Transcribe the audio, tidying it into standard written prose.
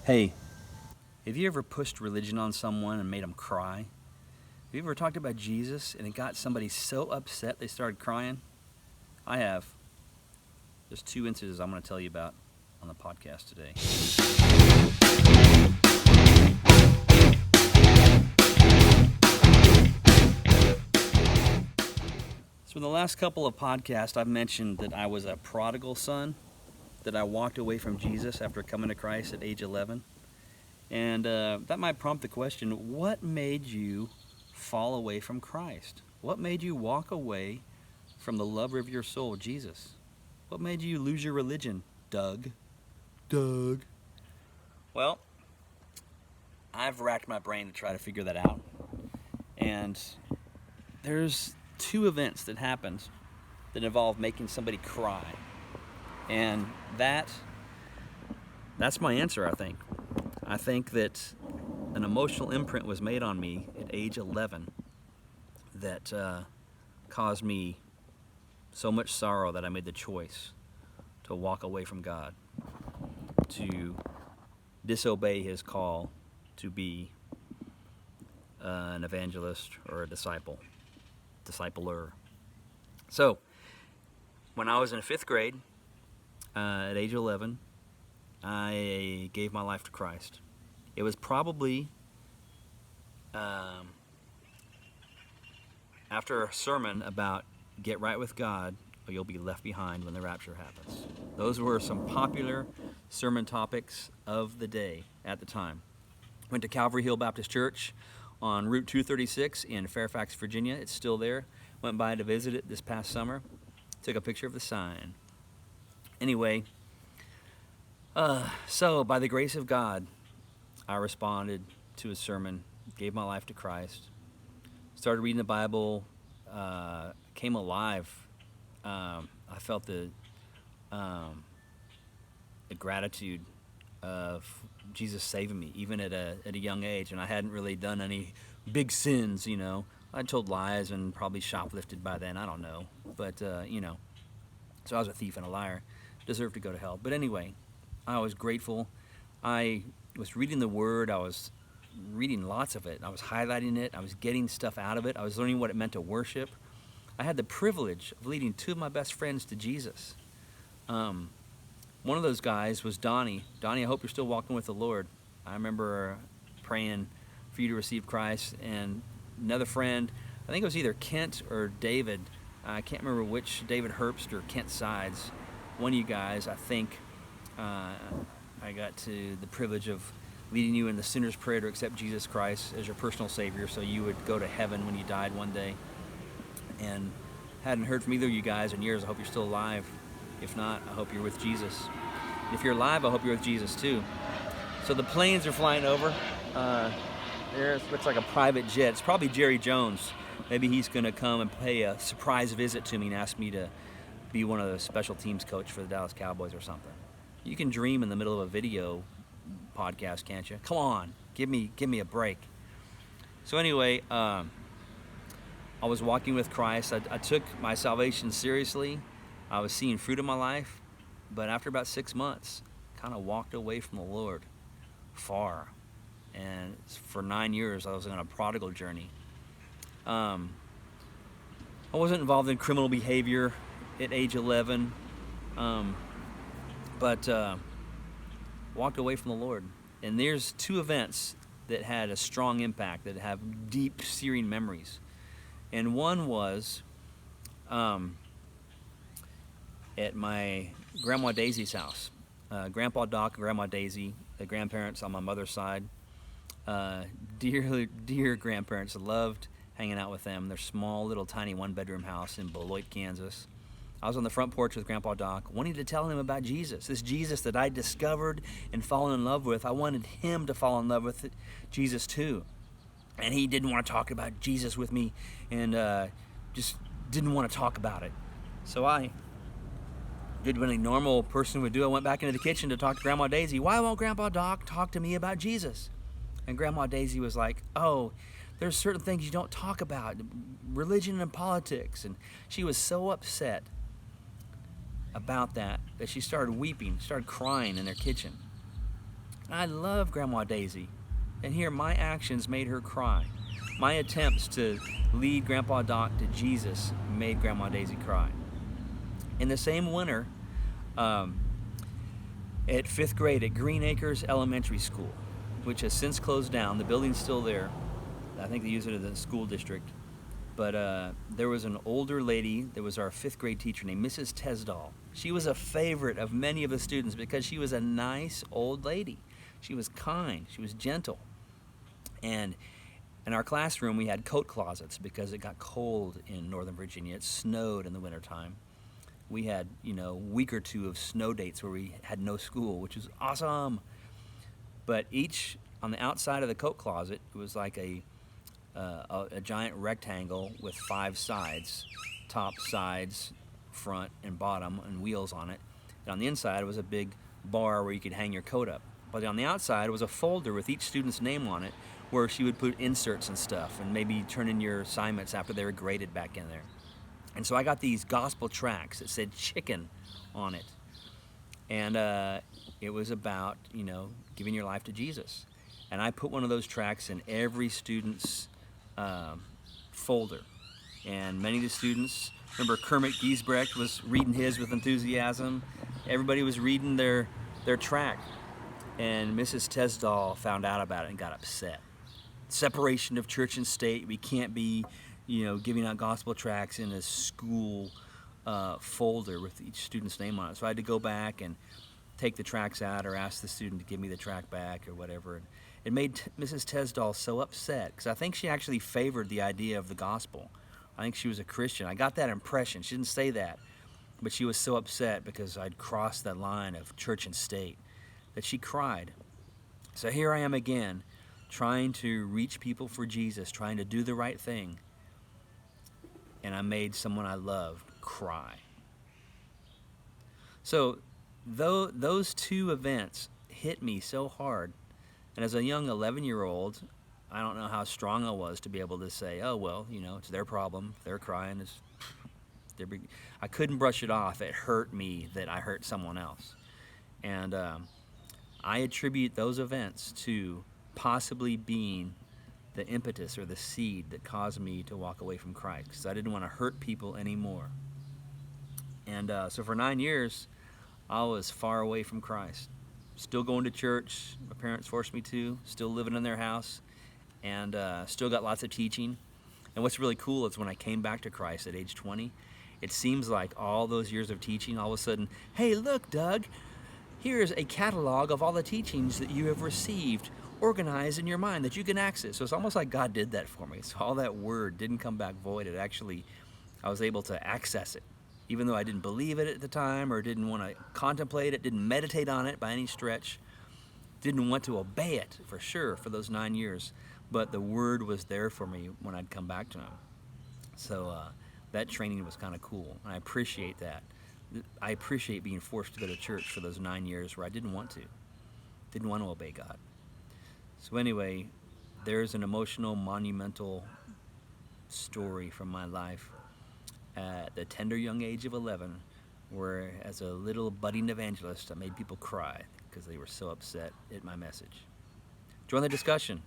Hey, have you ever pushed religion on someone and made them cry? Have you ever talked about Jesus and it got somebody so upset they started crying? I have. There's two instances I'm going to tell you about on the podcast today. So in the last couple of podcasts, I've mentioned that I was a prodigal son, that I walked away from Jesus after coming to Christ at age 11. And that might prompt the question, what made you fall away from Christ? What made you walk away from the lover of your soul, Jesus? What made you lose your religion, Doug? Well, I've racked my brain to try to figure that out. And there's two events that happened that involve making somebody cry. And that's my answer, I think. I think that an emotional imprint was made on me at age 11 that caused me so much sorrow that I made the choice to walk away from God, to disobey His call to be an evangelist or a discipler. So, when I was in 5th grade, at age 11, I gave my life to Christ. It was probably after a sermon about get right with God or you'll be left behind when the rapture happens. Those were some popular sermon topics of the day at the time. Went to Calvary Hill Baptist Church on Route 236 in Fairfax, Virginia. It's still there. Went by to visit it this past summer. Took a picture of the sign. Anyway, so by the grace of God, I responded to his sermon, gave my life to Christ, started reading the Bible, came alive. I felt the gratitude of Jesus saving me, even at a young age, and I hadn't really done any big sins, you know. I told lies and probably shoplifted by then, I don't know, but so I was a thief and a liar, deserved to go to hell. But anyway, I was grateful. I was reading the Word. I was reading lots of it. I was highlighting it. I was getting stuff out of it. I was learning what it meant to worship. I had the privilege of leading two of my best friends to Jesus. One of those guys was Donnie. Donnie, I hope you're still walking with the Lord. I remember praying for you to receive Christ. And another friend, I think it was either Kent or David. I can't remember which, David Herbst or Kent Sides. One of you guys, I think, I got to the privilege of leading you in the sinner's prayer to accept Jesus Christ as your personal Savior so you would go to heaven when you died one day. And hadn't heard from either of you guys in years. I hope you're still alive. If not, I hope you're with Jesus. And if you're alive, I hope you're with Jesus too. So the planes are flying over. There looks like a private jet. It's probably Jerry Jones. Maybe he's going to come and pay a surprise visit to me and ask me to be one of the special teams coach for the Dallas Cowboys or something. You can dream in the middle of a video podcast, can't you? Come on, give me a break. So anyway, I was walking with Christ. I took my salvation seriously. I was seeing fruit in my life, but after about 6 months, kind of walked away from the Lord far. And for 9 years, I was on a prodigal journey. I wasn't involved in criminal behavior at age 11, but walked away from the Lord. And there's two events that had a strong impact, that have deep, searing memories. And one was at my Grandma Daisy's house. Grandpa Doc and Grandma Daisy, the grandparents on my mother's side, dear grandparents. Loved hanging out with them. Their small, little, tiny one-bedroom house in Beloit, Kansas. I was on the front porch with Grandpa Doc, wanting to tell him about Jesus, this Jesus that I discovered and fallen in love with. I wanted him to fall in love with Jesus too. And he didn't want to talk about Jesus with me and just didn't want to talk about it. So I did what a normal person would do. I went back into the kitchen to talk to Grandma Daisy. Why won't Grandpa Doc talk to me about Jesus? And Grandma Daisy was like, oh, there's certain things you don't talk about, religion and politics. And she was so upset about that she started weeping, started crying in their kitchen. And I love Grandma Daisy. And here, my actions made her cry. My attempts to lead Grandpa Doc to Jesus made Grandma Daisy cry. In the same winter, at 5th grade at Green Acres Elementary School, which has since closed down. The building's still there. I think they use it as a school district. But there was an older lady that was our 5th grade teacher named Mrs. Tesdall. She was a favorite of many of the students because she was a nice old lady. She was kind. She was gentle. And in our classroom, we had coat closets because it got cold in Northern Virginia. It snowed in the wintertime. We had, a week or two of snow dates where we had no school, which was awesome. But each, on the outside of the coat closet, it was like a giant rectangle with 5 sides, top, sides, front, and bottom, and wheels on it. And on the inside was a big bar where you could hang your coat up. But on the outside was a folder with each student's name on it, where she would put inserts and stuff and maybe turn in your assignments after they were graded back in there. And so I got these gospel tracts that said chicken on it. And it was about, giving your life to Jesus. And I put one of those tracts in every student's folder. And many of the students, remember Kermit Giesbrecht was reading his with enthusiasm. Everybody was reading their tract. And Mrs. Tesdall found out about it and got upset. Separation of church and state. We can't be, giving out gospel tracts in a school folder with each student's name on it. So I had to go back and take the tracts out or ask the student to give me the tract back or whatever. And it made Mrs. Tesdall so upset because I think she actually favored the idea of the gospel. I think she was a Christian. I got that impression. She didn't say that, but she was so upset because I'd crossed that line of church and state that she cried. So here I am again, trying to reach people for Jesus, trying to do the right thing. And I made someone I loved cry. So those two events hit me so hard. And as a young 11-year-old, I don't know how strong I was to be able to say, oh, well, it's their problem. If they're crying. I couldn't brush it off. It hurt me that I hurt someone else. And I attribute those events to possibly being the impetus or the seed that caused me to walk away from Christ, because I didn't want to hurt people anymore. And so for 9 years, I was far away from Christ. Still going to church. My parents forced me to. Still living in their house. And still got lots of teaching. And what's really cool is when I came back to Christ at age 20, it seems like all those years of teaching, all of a sudden, hey, look, Doug, here's a catalog of all the teachings that you have received, organized in your mind that you can access. So it's almost like God did that for me. So all that word didn't come back void. It actually, I was able to access it. Even though I didn't believe it at the time or didn't want to contemplate it, didn't meditate on it by any stretch, didn't want to obey it for sure for those 9 years. But the word was there for me when I'd come back to him. So that training was kind of cool. And I appreciate that. I appreciate being forced to go to church for those 9 years where I didn't want to obey God. So anyway, there's an emotional, monumental story from my life at the tender young age of 11, where as a little budding evangelist, I made people cry because they were so upset at my message. Join the discussion.